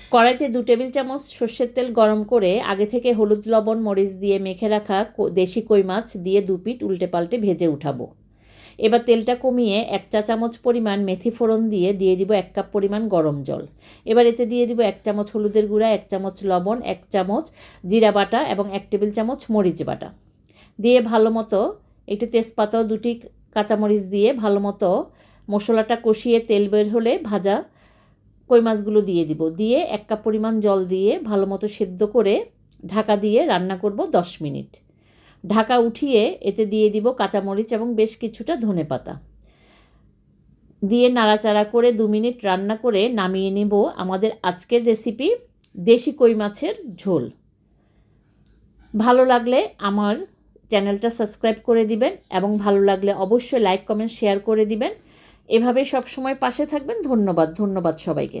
কড়াইতে 2 টেবিল চামচ সর্ষের তেল গরম করে আগে থেকে হলুদ লবণ মরিচ দিয়ে মেখে রাখা দেশি কই মাছ দিয়ে 2 পিঠ উল্টে পাল্টে ভেজে উঠাবো। এবার তেলটা কমিয়ে 1 চা চামচ পরিমাণ মেথি ফোড়ন দিয়ে দিব 1 কাপ পরিমাণ গরম জল। এবার এতে দিয়ে দিব 1 চামচ হলুদের গুঁড়া, 1 চামচ লবণ, 1 চামচ জিরা বাটা এবং 1 টেবিল চামচ মরিচ বাটা দিয়ে ভালো মতো, একটি তেজপাতা ও 2টি কাঁচামরিচ দিয়ে ভালো মতো মশলাটা কষিয়ে তেল বের হলে ভাজা কই মাছগুলো দিয়ে দিব। দিয়ে 1 কাপ পরিমাণ জল দিয়ে ভালো মতো সেদ্ধ করে ঢাকা দিয়ে রান্না করব 10 মিনিট। ঢাকা উঠিয়ে এতে দিয়ে দিব কাঁচামরিচ এবং বেশ কিছুটা ধনেপাতা দিয়ে নাড়াচাড়া করে 2 মিনিট রান্না করে নামিয়ে নেব আমাদের আজকের রেসিপি দেশি কই মাছের ঝোল। ভালো লাগলে আমার চ্যানেলটা সাবস্ক্রাইব করে দিবেন এবং ভালো লাগলে অবশ্যই লাইক কমেন্ট শেয়ার করে দিবেন। এভাবে সব সময় পাশে থাকবেন। ধন্যবাদ সবাইকে।